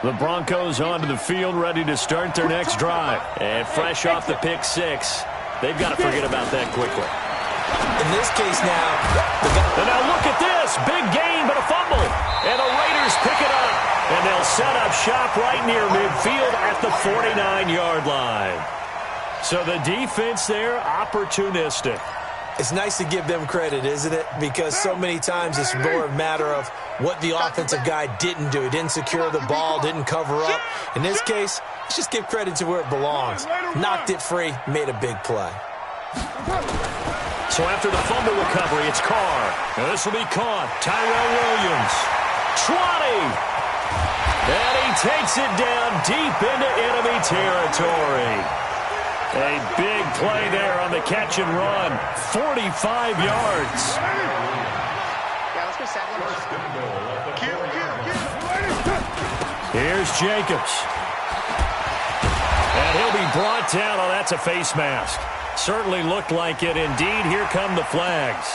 The Broncos onto the field, ready to start their next drive. And fresh off the pick six, they've got to forget about that quickly. In this case now, and now look at this. Big gain, but a fumble. And the Raiders pick it up. And they'll set up shop right near midfield at the 49-yard line. So the defense there, opportunistic. It's nice to give them credit, isn't it? Because so many times it's more a matter of what the offensive guy didn't do. He didn't secure the ball, didn't cover up. In this case, let's just give credit to where it belongs. Knocked it free, made a big play. So after the fumble recovery, it's Carr. And this will be caught. Tyrell Williams. 20. And he takes it down deep into enemy territory. A big play there on the catch and run. 45 yards. Here's Jacobs. And he'll be brought down. Oh, that's a face mask. Certainly looked like it. Indeed, here come the flags.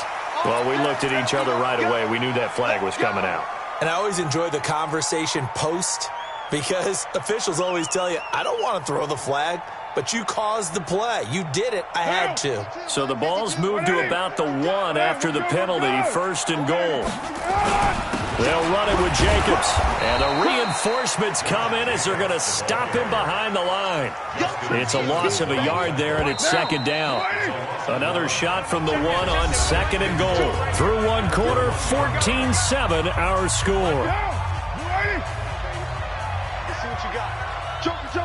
Well, we looked at each other right away. We knew that flag was coming out. And I always enjoy the conversation post because officials always tell you, I don't want to throw the flag. But you caused the play. You did it. I had to. So the ball's moved to about the 1 after the penalty. 1st and goal. They'll run it with Jacobs. And the reinforcements come in as they're going to stop him behind the line. It's a loss of a yard there, and it's 2nd down. Another shot from the 1 on 2nd and goal. Through one quarter, 14-7 our score.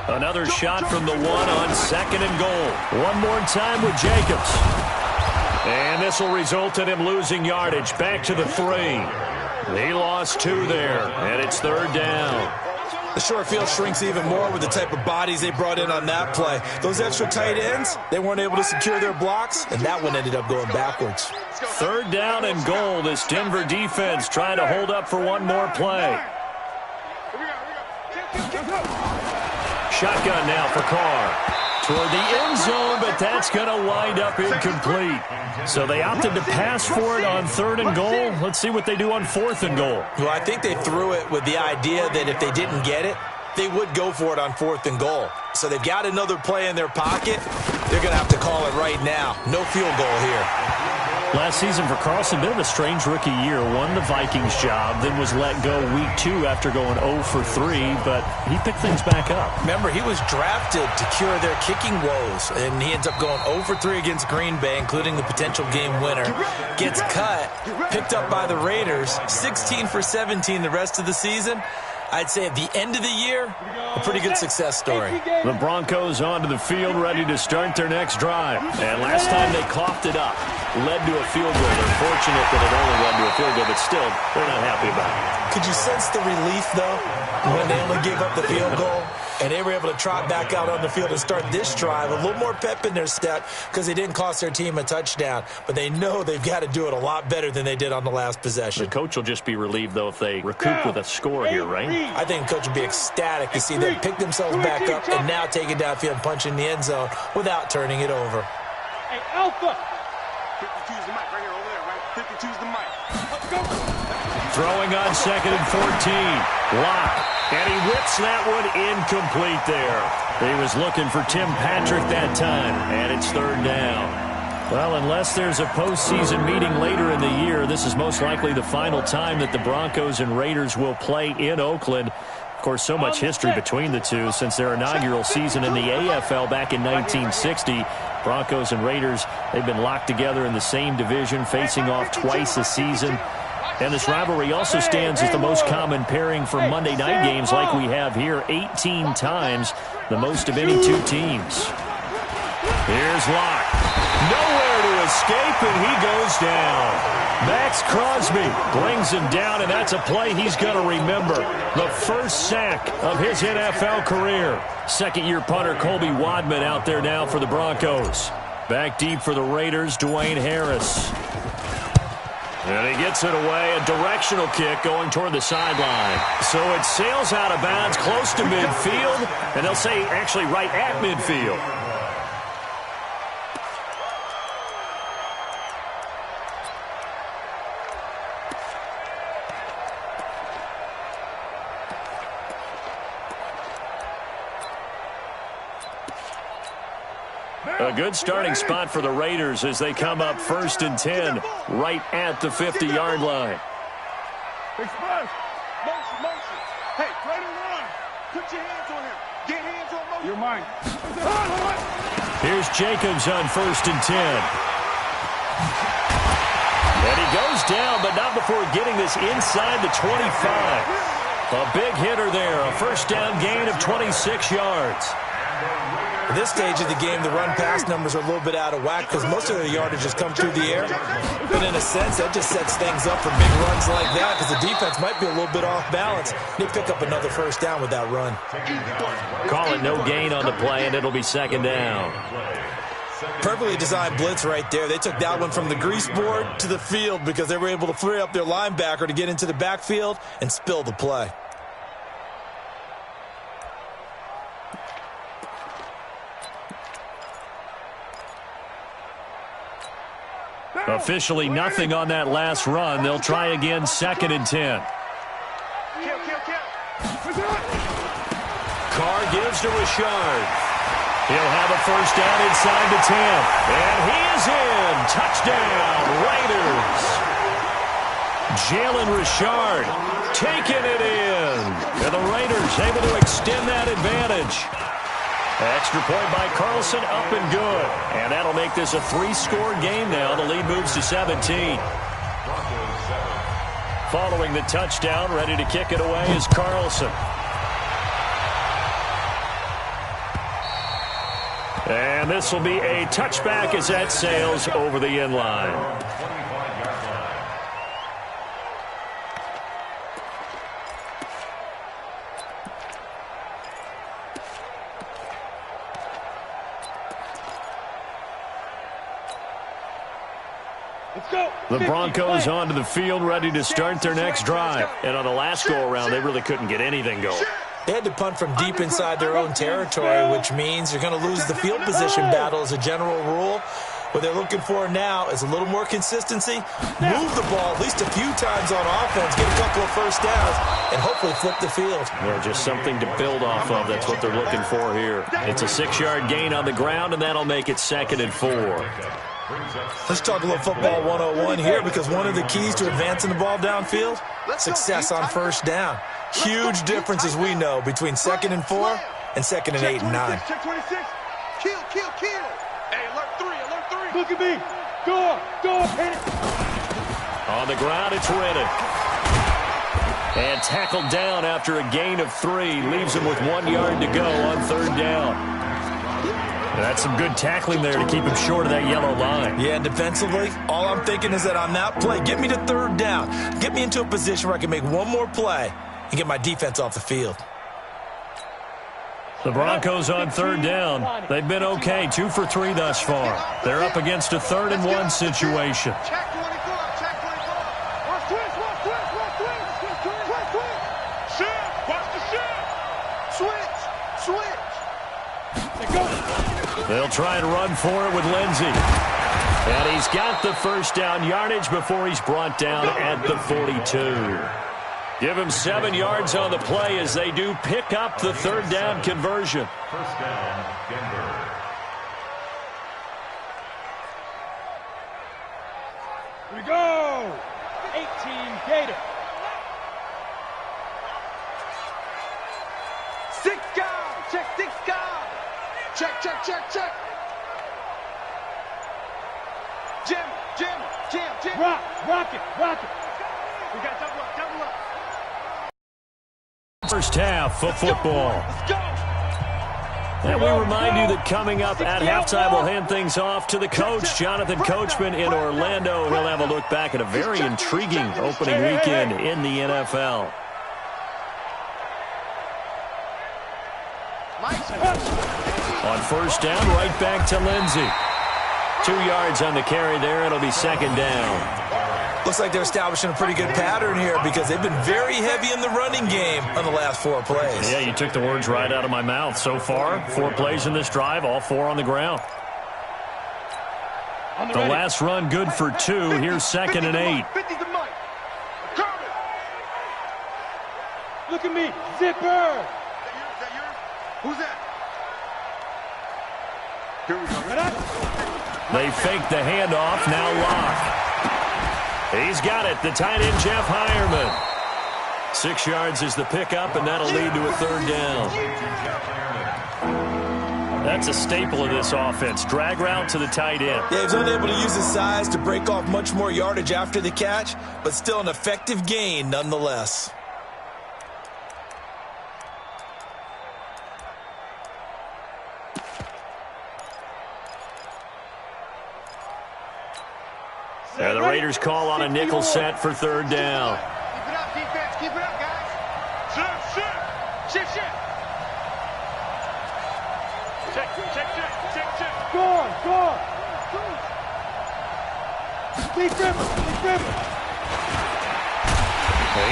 Another shot from the 1 on 2nd and goal. One more time with Jacobs. And this will result in him losing yardage. Back to the 3. He lost 2 there, and it's 3rd down. The short field shrinks even more with the type of bodies they brought in on that play. Those extra tight ends, they weren't able to secure their blocks, and that one ended up going backwards. 3rd down and goal. This Denver defense trying to hold up for one more play. Shotgun now for Carr. Toward the end zone, but that's going to wind up incomplete. So they opted to pass for it on 3rd and goal. Let's see what they do on 4th and goal. Well, I think they threw it with the idea that if they didn't get it, they would go for it on 4th and goal. So they've got another play in their pocket. They're going to have to call it right now. No field goal here. Last season for Carlson, bit of a strange rookie year. Won the Vikings job, then was let go week 2 after going 0 for 3, but he picked things back up. Remember, he was drafted to cure their kicking woes, and he ends up going 0 for 3 against Green Bay, including the potential game winner. Gets cut, picked up by the Raiders, 16 for 17 the rest of the season. I'd say at the end of the year, a pretty good success story. The Broncos onto the field, ready to start their next drive. And last time they coughed it up, led to a field goal. They're fortunate that it only led to a field goal, but still, they're not happy about it. Could you sense the relief, though, when they only gave up the field goal? And they were able to trot back out on the field and start this drive. A little more pep in their step because they didn't cost their team a touchdown. But they know they've got to do it a lot better than they did on the last possession. The coach will just be relieved, though, if they recoup with a score here, right? I think the coach will be ecstatic to see them pick themselves back up and now take it downfield and punch in the end zone without turning it over. Hey, Alpha! 52's the mic right here over there, right? 52's the mic. Let's go! Throwing on 2nd and 14. Lock. And he whips that one incomplete there. He was looking for Tim Patrick that time, and it's 3rd down. Well, unless there's a postseason meeting later in the year, this is most likely the final time that the Broncos and Raiders will play in Oakland. Of course, so much history between the two since their inaugural season in the AFL back in 1960. Broncos and Raiders, they've been locked together in the same division, facing off twice a season. And this rivalry also stands as the most common pairing for Monday night games like we have here, 18 times, the most of any two teams. Here's Locke. Nowhere to escape, and he goes down. Max Crosby brings him down, and that's a play he's going to remember. The first sack of his NFL career. Second-year punter Colby Wadman out there now for the Broncos. Back deep for the Raiders, Dwayne Harris. And he gets it away, a directional kick going toward the sideline. So it sails out of bounds close to midfield, and they'll say actually right at midfield. A good starting spot for the Raiders as they come up 1st and 10 right at the 50-yard line. Express. Motion. Hey, play the run. Put your hands on him. Get hands on motion. You're mine. Here's Jacobs on 1st and 10. And he goes down, but not before getting this inside the 25. A big hitter there. A first down gain of 26 yards. At this stage of the game, the run-pass numbers are a little bit out of whack because most of the yardage has come through the air. But in a sense, that just sets things up for big runs like that because the defense might be a little bit off balance. They pick up another first down with that run. Call it no gain on the play, and it'll be 2nd down. Perfectly designed blitz right there. They took that one from the grease board to the field because they were able to free up their linebacker to get into the backfield and spill the play. Officially nothing on that last run. They'll try again 2nd and 10. Carr gives to Richard. He'll have a first down inside the 10. And he is in. Touchdown, Raiders. Jalen Richard taking it in. And the Raiders able to extend that advantage. Extra point by Carlson, up and good. And that'll make this a 3-score game now. The lead moves to 17. Following the touchdown, ready to kick it away is Carlson. And this will be a touchback as that sails over the end line. The Broncos onto the field, ready to start their next drive. And on the last go-around, they really couldn't get anything going. They had to punt from deep inside their own territory, which means you're going to lose the field position battle as a general rule. What they're looking for now is a little more consistency, move the ball at least a few times on offense, get a couple of first downs, and hopefully flip the field. Yeah, just something to build off of. That's what they're looking for here. It's a 6-yard gain on the ground, and that'll make it 2nd and 4. Let's talk a little football 101 here because one of the keys to advancing the ball downfield, success on first down. Huge difference, as we know, between 2nd and 4 and 2nd and 8 and 9. Check 26. Kill. Hey, alert 3. Look at me. Go, hit it. On the ground, it's Reddick. And tackled down after a gain of 3. Leaves him with 1 yard to go on 3rd down. That's some good tackling there to keep him short of that yellow line. Yeah, and defensively, all I'm thinking is that on that play, get me to 3rd down. Get me into a position where I can make one more play and get my defense off the field. The Broncos on 3rd down. They've been okay, 2 for 3 thus far. They're up against a 3rd and 1 situation. Check 24. Watch twist. Shift. Watch the shift. Switch. Go. They'll try and run for it with Lindsey. And he's got the first down yardage before he's brought down at the 42. Give him 7 yards on the play as they do pick up the 3rd down conversion. First down, Denver. Here we go. 18 Gator. 6 guard. Check 6 guard. Check. Jim. Rock it. We got double up. First half of football. Let's go. And we remind you that coming up at halftime, we'll hand things off to the coach, Jonathan Coachman in Orlando. He'll have a look back at a very intriguing opening weekend in the NFL. On first down, right back to Lindsey. 2 yards on the carry there. It'll be 2nd down. Looks like they're establishing a pretty good pattern here because they've been very heavy in the running game on the last 4 plays. Yeah, you took the words right out of my mouth. So far, 4 plays in this drive, all 4 on the ground. The last run good for 2. Here's 2nd and 8. 50 to Mike. Look at me. Zipper. Is that yours? Who's that? Here we go. They fake the handoff. Now Locke. He's got it. The tight end, Jeff Heuerman. 6 yards is the pickup, and that'll lead to a third down. That's a staple of this offense. Drag route to the tight end. Yeah, he's unable to use his size to break off much more yardage after the catch, but still an effective gain nonetheless. And the Raiders call on a nickel set for third down. Keep it up, defense. Keep it up, guys. Shift. Check. Go on. Keep dribbling.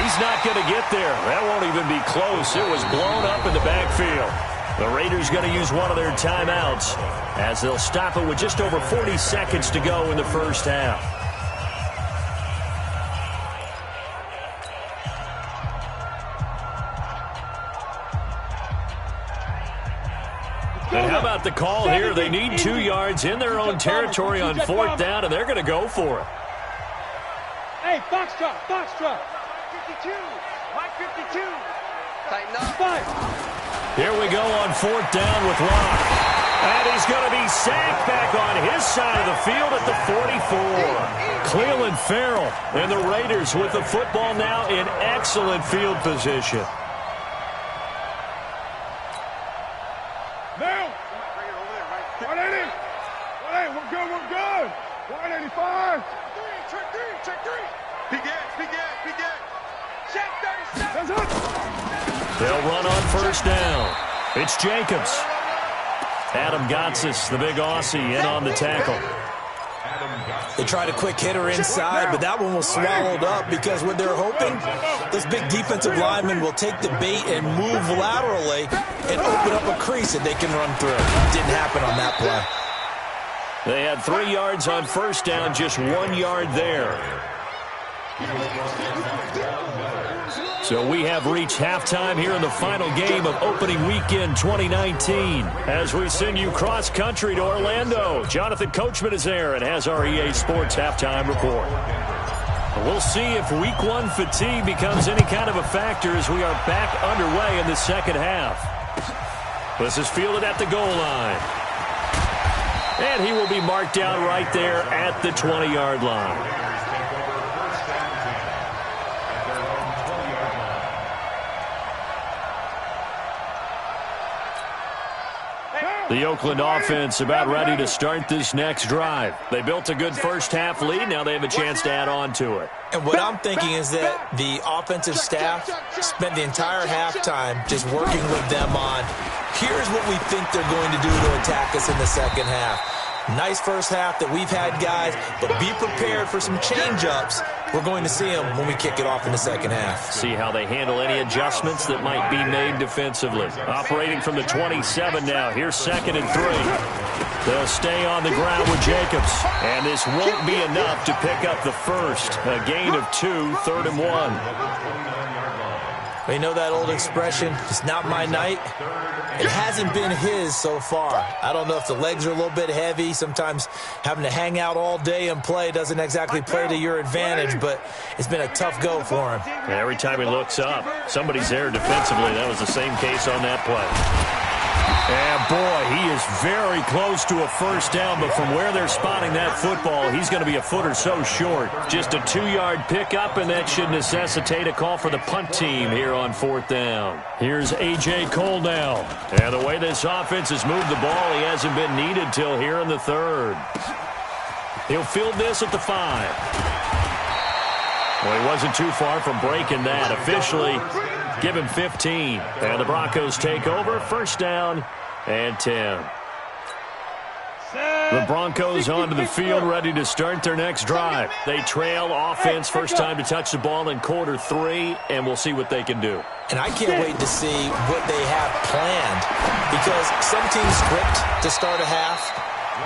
He's not going to get there. That won't even be close. It was blown up in the backfield. The Raiders going to use one of their timeouts as they'll stop it with just over 40 seconds to go in the first half. And how about the call here? They need 2 yards in their own territory on fourth down, and they're going to go for it. Hey, box drop. Mike 52. Tighten up. 5. Here we go on fourth down with Locke. And he's going to be sacked back on his side of the field at the 44. Clelin Ferrell and the Raiders with the football now in excellent field position. Now. 180. We're good. 185. Check 3. Big gas. Check 37. That's it. They'll run on first down. It's Jacobs. Adam Gotsis, the big Aussie, in on the tackle. They tried a quick hitter inside, but that one was swallowed up because what they're hoping, those big defensive linemen will take the bait and move laterally and open up a crease that they can run through. Didn't happen on that play. They had 3 yards on first down, just 1 yard there. So we have reached halftime here in the final game of opening weekend 2019. As we send you cross-country to Orlando, Jonathan Coachman is there and has our EA Sports halftime report. We'll see if week 1 fatigue becomes any kind of a factor as we are back underway in the second half. This is fielded at the goal line. And he will be marked down right there at the 20-yard line. The Oakland offense about ready to start this next drive. They built a good first-half lead. Now they have a chance to add on to it. And what I'm thinking is that the offensive staff spent the entire halftime just working with them on, here's what we think they're going to do to attack us in the second half. Nice first half that we've had, guys, but be prepared for some change-ups. We're going to see them when we kick it off in the second half. See how they handle any adjustments that might be made defensively. Operating from the 27 now. Here's 2nd and 3. They'll stay on the ground with Jacobs. And this won't be enough to pick up the first. A gain of 2, 3rd and 1. You know that old expression, it's not my night? It hasn't been his so far. I don't know if the legs are a little bit heavy. Sometimes having to hang out all day and play doesn't exactly play to your advantage, but it's been a tough go for him. Every time he looks up, somebody's there defensively. That was the same case on that play. And, boy, he is very close to a first down, but from where they're spotting that football, he's going to be a foot or so short. Just a 2-yard pickup, and that should necessitate a call for the punt team here on 4th down. Here's A.J. Cole now. And the way this offense has moved the ball, he hasn't been needed till here in the 3rd. He'll field this at the 5. Well, he wasn't too far from breaking that. Officially, give him 15. And the Broncos take over. First down and 10. The Broncos onto the field, ready to start their next drive. They trail offense, first time to touch the ball in quarter 3, and we'll see what they can do. And I can't wait to see what they have planned, because some teams script to start a half.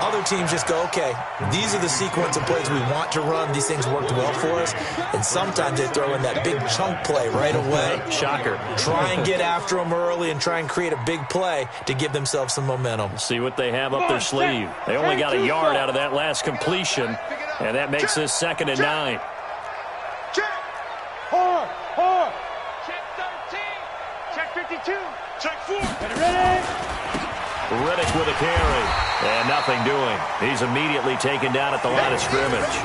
Other teams just go, okay, these are the sequence of plays we want to run. These things worked well for us. And sometimes they throw in that big chunk play right away. Shocker. Try and get after them early and try and create a big play to give themselves some momentum. See what they have up their sleeve. They only got a yard out of that last completion, and that makes this 2nd and 9. Check. Hard. Check 13. Check 52. Check 4. Ready? Riddick with a carry, and nothing doing. He's immediately taken down at the line of scrimmage.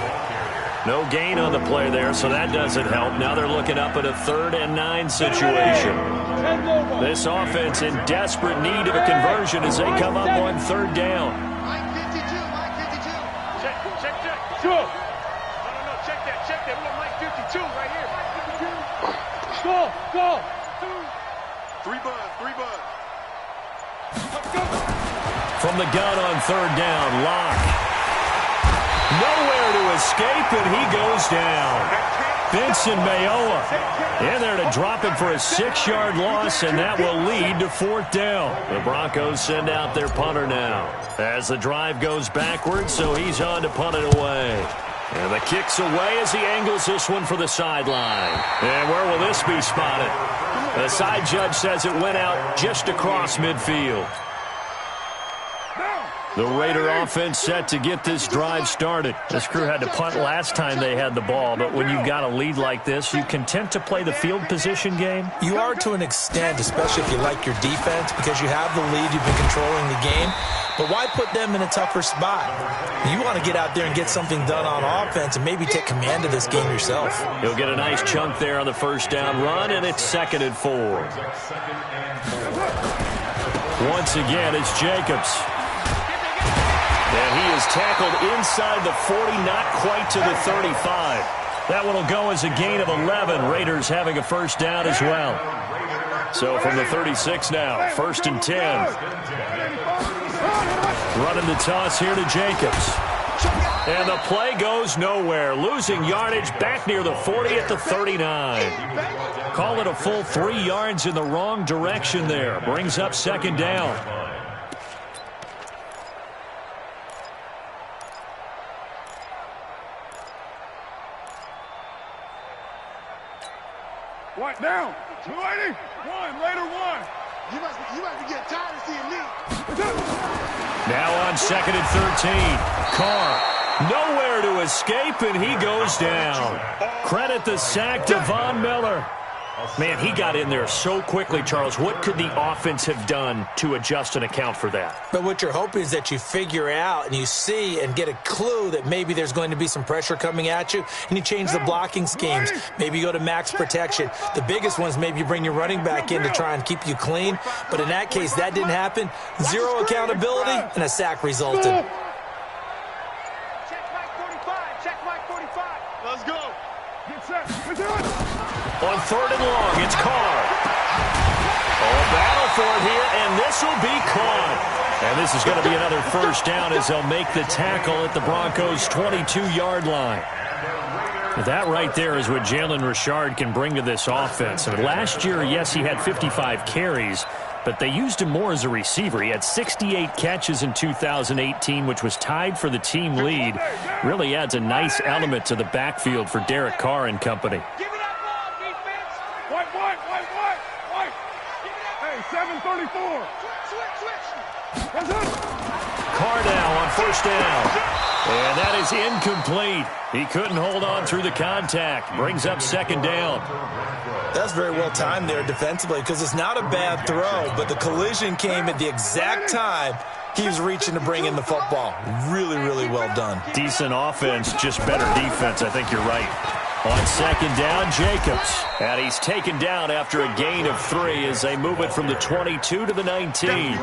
No gain on the play there, so that doesn't help. Now they're looking up at a 3rd and 9 situation. This offense in desperate need of a conversion as they come up on 3rd down. Mike 52. Check. Sure. No, check that. We got Mike 52 right here. Mike 52. Go. 3 bud. Let's go. From the gun on 3rd down, Locke. Nowhere to escape, and he goes down. Vincent Mayowa in there to drop him for a 6-yard loss, and that will lead to 4th down. The Broncos send out their punter now as the drive goes backwards, so he's on to punt it away. And the kick's away as he angles this one for the sideline. And where will this be spotted? The side judge says it went out just across midfield. The Raider offense set to get this drive started. This crew had to punt last time they had the ball, but when you've got a lead like this, you content to play the field position game? You are to an extent, especially if you like your defense, because you have the lead, you've been controlling the game. But why put them in a tougher spot? You want to get out there and get something done on offense and maybe take command of this game yourself. He'll get a nice chunk there on the 1st down run, and it's 2nd and 4. Once again, it's Jacobs. And he is tackled inside the 40, not quite to the 35. That one will go as a gain of 11. Raiders having a 1st down as well. So from the 36 now, 1st and 10. Running the toss here to Jacobs. And the play goes nowhere. Losing yardage back near the 40 at the 39. Call it a full 3 yards in the wrong direction there. Brings up 2nd down. What now? 280. Raider 1. You must be getting tired of seeing me. Now on 2nd and 13. Carr. Nowhere to escape, and he goes down. Credit the sack to Von Miller. Man, he got in there so quickly, Charles. What could the offense have done to adjust and account for that? But what you're hoping is that you figure out and you see and get a clue that maybe there's going to be some pressure coming at you, and you change the blocking schemes. Maybe you go to max protection. The biggest one is maybe you bring your running back in to try and keep you clean. But in that case, that didn't happen. 0 accountability, and a sack resulted. Check Mike 45. Let's go. Get set. Let's do it. On 3rd and long, it's Carr. A battle for it here, and this will be caught. And this is going to be another 1st down as they'll make the tackle at the Broncos' 22-yard line. That right there is what Jalen Richard can bring to this offense. I mean, last year, yes, he had 55 carries, but they used him more as a receiver. He had 68 catches in 2018, which was tied for the team lead. Really adds a nice element to the backfield for Derek Carr and company. White. Hey, 734. Switch. Carr now on 1st down. And that is incomplete. He couldn't hold on through the contact. Brings up 2nd down. That's very well timed there defensively because it's not a bad throw, but the collision came at the exact time he was reaching to bring in the football. Really, really well done. Decent offense, just better defense. I think you're right. On 2nd down, Jacobs. And he's taken down after a gain of 3 as they move it from the 22 to the 19.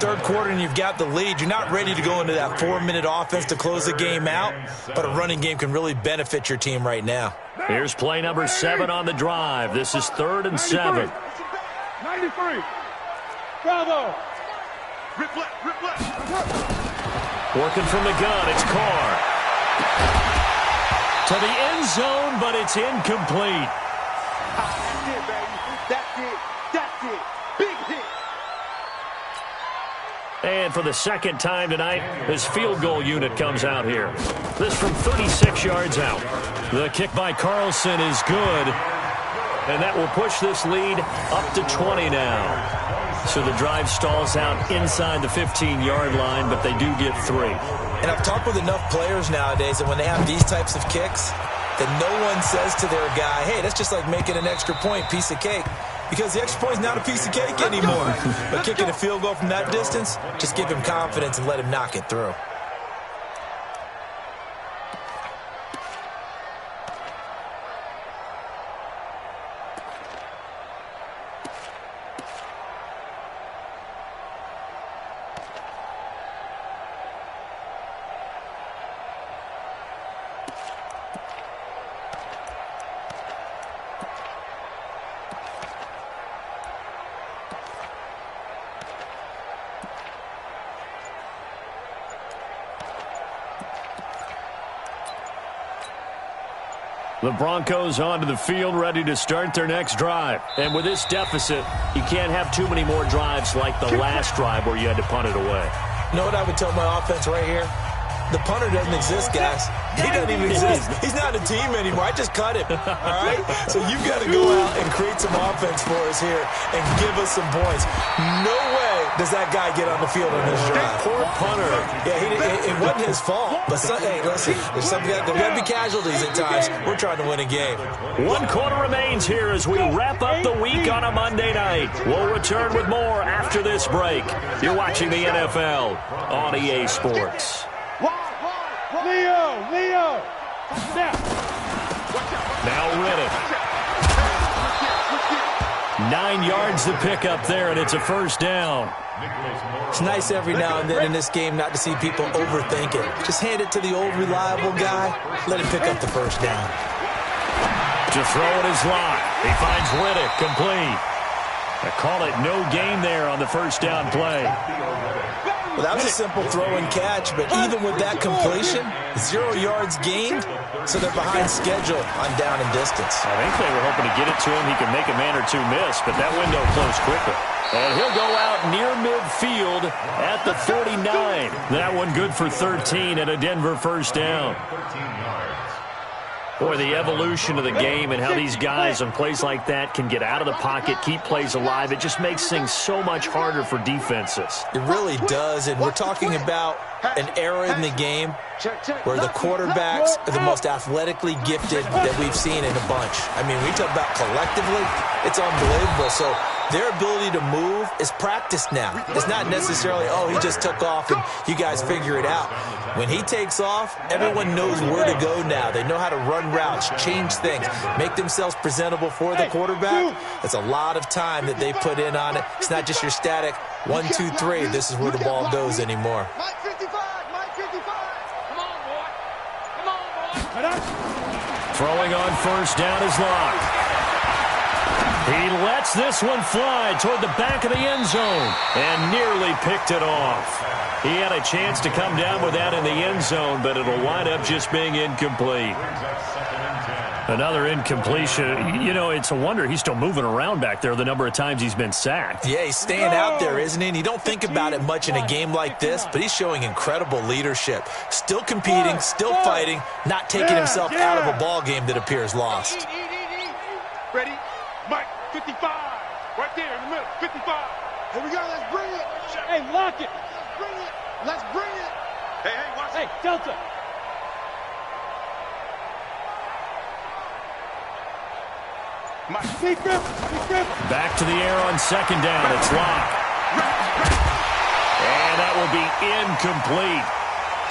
3rd quarter and you've got the lead. You're not ready to go into that 4-minute offense to close the game out, but a running game can really benefit your team right now. Here's play number 7 on the drive. This is 3rd and 7. 93. Bravo. Rip left. Working from the gun, it's Carr. To the end zone, but it's incomplete. That's it, baby. That's it. Big hit. And for the second time tonight, his field goal unit comes out here. This from 36 yards out. The kick by Carlson is good. And that will push this lead up to 20 now. So the drive stalls out inside the 15-yard line, but they do get 3. And I've talked with enough players nowadays that when they have these types of kicks, that no one says to their guy, hey, that's just like making an extra point, piece of cake. Because the extra point is not a piece of cake anymore. But kicking a field goal from that distance, just give him confidence and let him knock it through. The Broncos onto the field, ready to start their next drive. And with this deficit, you can't have too many more drives like the last drive where you had to punt it away. You know what I would tell my offense right here? The punter doesn't exist, guys. He doesn't even exist. He's not a team anymore. I just cut him, all right? So you've got to go out and create some offense for us here and give us some points. No way does that guy get on the field on this drive. Poor punter. Yeah, it wasn't his fault. But, hey, listen, there's got to be casualties at times. We're trying to win a game. 1 quarter remains here as we wrap up the week on a Monday night. We'll return with more after this break. You're watching the NFL on EA Sports. Leo! Now Riddick. 9 yards to pick up there, and it's a first down. It's nice every now and then in this game not to see people overthink it. Just hand it to the old reliable guy. Let him pick up the first down. To throw it is Locke. He finds Riddick complete. I call it no gain there on the first down play. Well, that was a simple throw and catch, but even with that completion, 0 yards gained, so they're behind schedule on down and distance. I think they were hoping to get it to him. He could make a man or two miss, but that window closed quickly. And he'll go out near midfield at the 49. That one good for 13 and a Denver first down. Boy, the evolution of the game and how these guys on plays like that can get out of the pocket, keep plays alive, it just makes things so much harder for defenses. It really does, and we're talking about an era in the game where the quarterbacks are the most athletically gifted that we've seen in a bunch. I mean, we talk about collectively, it's unbelievable. So their ability to move is practiced now. It's not necessarily, oh, he just took off and you guys figure it out. When he takes off, everyone knows where to go now. They know how to run routes, change things, make themselves presentable for the quarterback. That's a lot of time that they put in on it. It's not just your static 1, 2, 3. This is where the ball goes anymore. Mike 55. Come on, boy. Throwing on first down is Locke. He lets this one fly toward the back of the end zone and nearly picked it off. He had a chance to come down with that in the end zone, but it'll wind up just being incomplete. Another incompletion. You know, it's a wonder he's still moving around back there the number of times he's been sacked. Yeah, he's staying out there, isn't he? And you don't think about it much in a game like this, but he's showing incredible leadership. Still competing, still fighting, not taking himself out of a ball game that appears lost. Ready? Mike 55. Right there in the middle. 55. Here we go. Let's bring it. Hey, lock it. Let's bring it. Hey, watch it. Hey, Delta. Back to the air on second down. It's Locke. And that will be incomplete.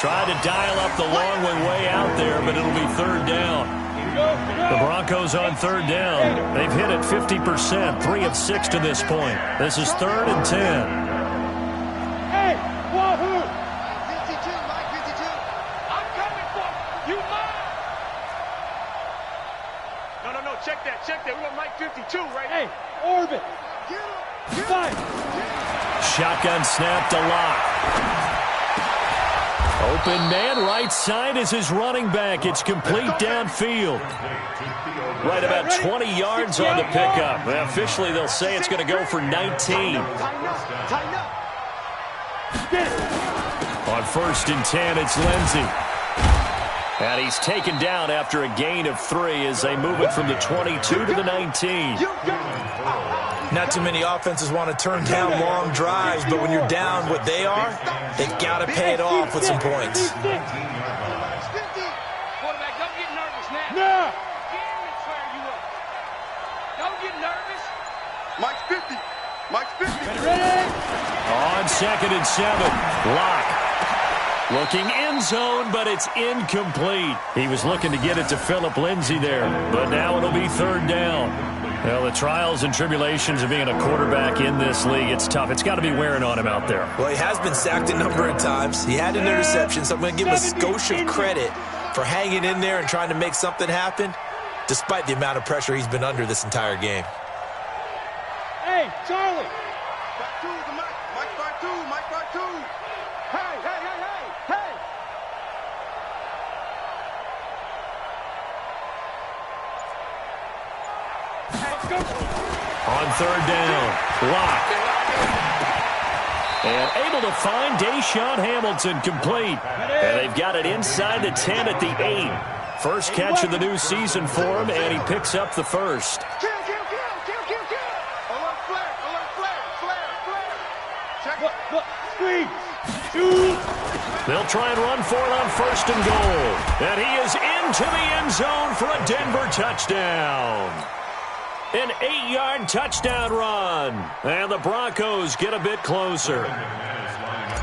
Tried to dial up the long one way out there, but it'll be third down. The Broncos on third down. They've hit it 50%, 3 of 6 to this point. This is 3rd and 10. Hey, wahoo! Mike 52, Mike 52. I'm coming for you, Mike. No, check that. We got Mike 52 right here. Hey, orbit. Fight. Shotgun snap to Locke. Open man, right side is his running back. It's complete downfield. Right about 20 yards on the pickup. Well, officially, they'll say it's going to go for 19. On 1st and 10, it's Lindsey. And he's taken down after a gain of 3 as they move it from the 22 to the 19. Not too many offenses want to turn down long drives, but when you're down what they are, they've got to pay it off with some points. Quarterback, don't get nervous now. No. Don't get nervous. Mike's 50. Mike's 50. Ready? On 2nd and 7, Locke. Looking end zone, but it's incomplete. He was looking to get it to Phillip Lindsay there, but now it'll be 3rd down. Well, the trials and tribulations of being a quarterback in this league, it's tough. It's got to be wearing on him out there. Well, he has been sacked a number of times. He had an interception, so I'm going to give him a skosh of credit for hanging in there and trying to make something happen, despite the amount of pressure he's been under this entire game. Hey, Charlie. Back 2 to Mike. Mike back 2. Mike back 2. Hey, hey, hey, hey, hey. Let's go. On 3rd down, Locke. And able to find Deshaun Hamilton complete. And they've got it inside the 10 at the 8. First catch of the new season for him, and he picks up the first. Kill. Alert flare. Check. Look. Screen. Shoot. They'll try and run for it on 1st and goal. And he is into the end zone for a Denver touchdown. An 8-yard touchdown run. And the Broncos get a bit closer.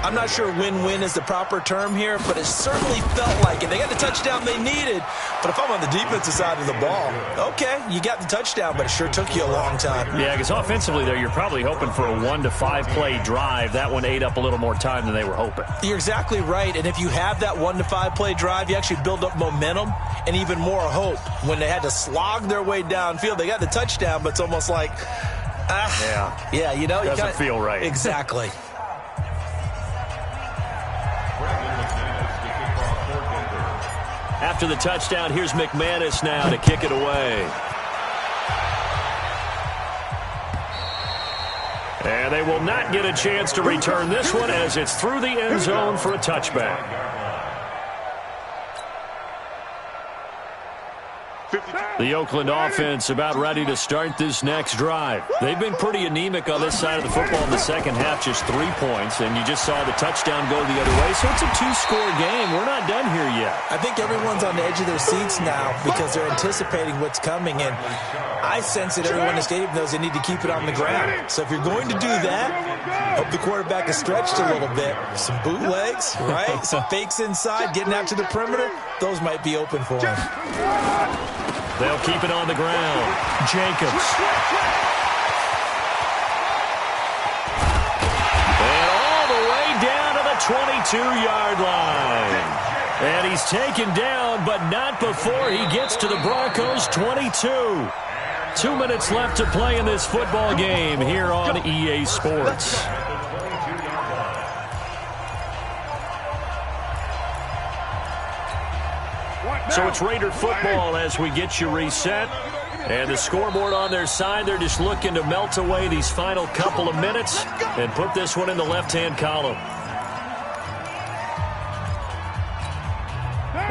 I'm not sure win-win is the proper term here, but it certainly felt like it. They got the touchdown they needed, but if I'm on the defensive side of the ball, okay, you got the touchdown, but it sure took you a long time. Yeah, because offensively there, you're probably hoping for a 1 to 5 play drive. That one ate up a little more time than they were hoping. You're exactly right, and if you have that 1 to 5 play drive, you actually build up momentum and even more hope. When they had to slog their way downfield, they got the touchdown, but it's almost like, yeah, you know, doesn't feel right. Exactly. After the touchdown, here's McManus now to kick it away. And they will not get a chance to return this one as it's through the end zone for a touchback. The Oakland offense about ready to start this next drive. They've been pretty anemic on this side of the football in the second half, just 3 points, and you just saw the touchdown go the other way. So it's a 2-score game. We're not done here yet. I think everyone's on the edge of their seats now because they're anticipating what's coming, and I sense that everyone in the stadium knows they need to keep it on the ground. So if you're going to do that, hope the quarterback is stretched a little bit. Some bootlegs, right? Some fakes inside, getting out to the perimeter. Those might be open for him. They'll keep it on the ground. Jacobs. And all the way down to the 22-yard line. And he's taken down, but not before he gets to the Broncos' 22. 2 minutes left to play in this football game here on EA Sports. So it's Raider football as we get you reset. And the scoreboard on their side, they're just looking to melt away these final couple of minutes and put this one in the left-hand column.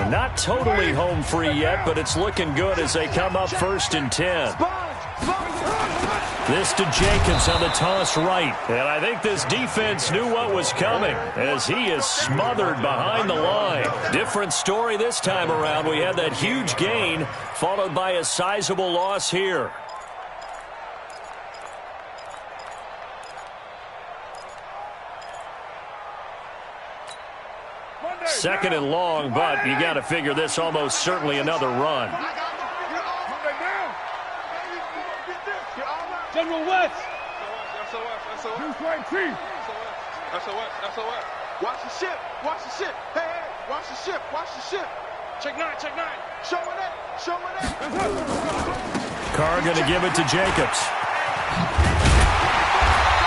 Not totally home free yet, but it's looking good as they come up 1st and 10. This to Jacobs on the toss right. And I think this defense knew what was coming as he is smothered behind the line. Different story this time around. We had that huge gain followed by a sizable loss here. Second and long, but you got to figure this almost certainly another run. General West. SOS. Watch the ship. Hey, watch the ship. Check 9. Show it. Carr going to give it to Jacobs.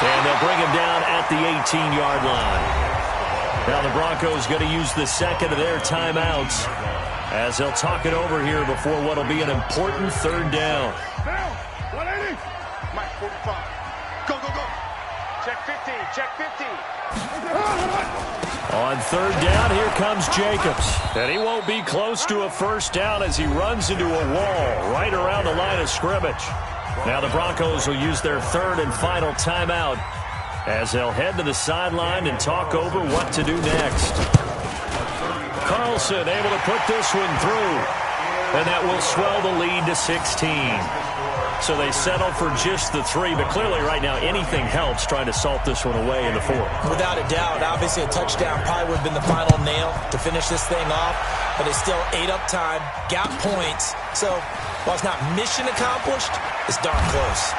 And they'll bring him down at the 18-yard line. Now the Broncos going to use the second of their timeouts as they'll talk it over here before what will be an important 3rd down. Mike 45. Go. Check 50. Check 50. On third down, here comes Jacobs. And he won't be close to a first down as he runs into a wall right around the line of scrimmage. Now the Broncos will use their third and final timeout as they'll head to the sideline and talk over what to do next. Carlson able to put this one through. And that will swell the lead to 16. So they settle for just the 3, but clearly right now anything helps trying to salt this one away in the 4th. Without a doubt, obviously a touchdown probably would have been the final nail to finish this thing off, but it's still ate up time, got points. So while it's not mission accomplished, it's darn close.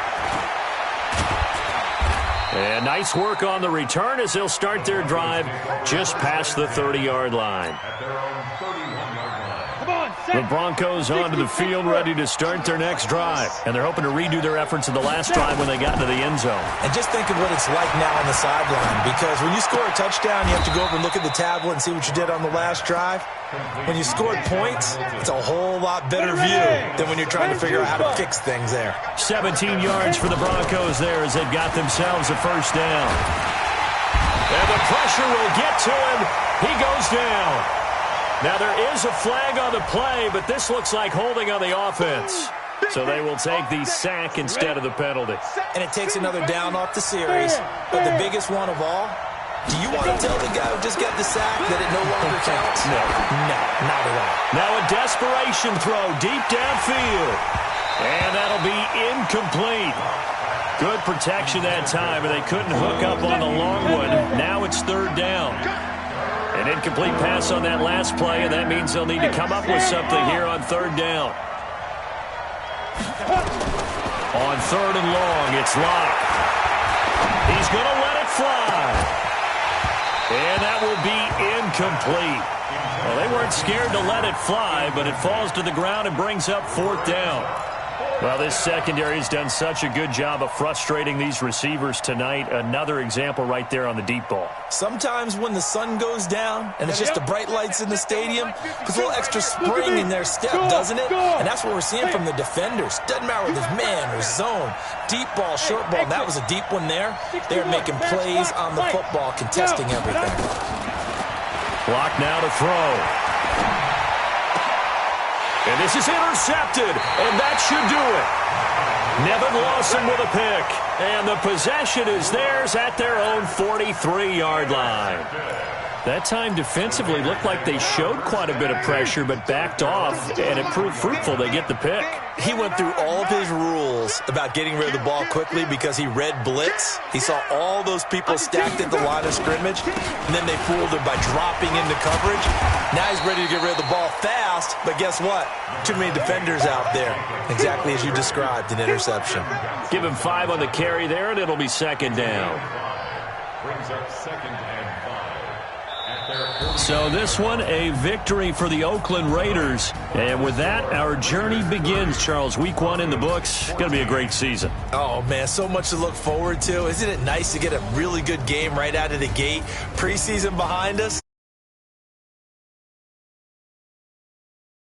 And nice work on the return as they'll start their drive just past the 30-yard line. The Broncos onto the field ready to start their next drive. And they're hoping to redo their efforts in the last drive when they got into the end zone. And just think of what it's like now on the sideline, because when you score a touchdown, you have to go over and look at the tablet and see what you did on the last drive. When you scored points, it's a whole lot better view than when you're trying to figure out how to fix things there. 17 yards for the Broncos there as they've got themselves a first down. And the pressure will get to him. He goes down. Now, there is a flag on the play, but this looks like holding on the offense. So they will take the sack instead of the penalty. And it takes another down off the series. But the biggest one of all, do you want to tell the guy who just got the sack that it no longer counts? No. No, not at all. Now a desperation throw deep downfield. And that'll be incomplete. Good protection that time, and they couldn't hook up on the long one. Now it's third down. An incomplete pass on that last play, and that means they'll need to come up with something here on third down. On third and long, it's Locke. He's going to let it fly. And that will be incomplete. Well, they weren't scared to let it fly, but it falls to the ground and brings up fourth down. Well, this secondary has done such a good job of frustrating these receivers tonight. Another example right there on the deep ball. Sometimes when the sun goes down and it's just the bright lights in the stadium, puts a little extra spring in their step, doesn't it? And that's what we're seeing from the defenders. Doesn't matter whether it's man or zone, deep ball, short ball. That was a deep one there. They're making plays on the football, contesting everything. Clock now to throw. And this is intercepted, and that should do it. Nevin Lawson with a pick, and the possession is theirs at their own 43-yard line. That time defensively looked like they showed quite a bit of pressure but backed off, and it proved fruitful. They get the pick. He went through all of his rules about getting rid of the ball quickly because he read blitz. He saw all those people stacked at the line of scrimmage, and then they fooled him by dropping into coverage. Now he's ready to get rid of the ball fast, but guess what? Too many defenders out there. Exactly as you described, an interception. Give him 5 on the carry there, and it'll be second down. Brings up second and 5. So this one, a victory for the Oakland Raiders. And with that, our journey begins, Charles. Week 1 in the books. Going to be a great season. Oh, man, so much to look forward to. Isn't it nice to get a really good game right out of the gate? Preseason behind us.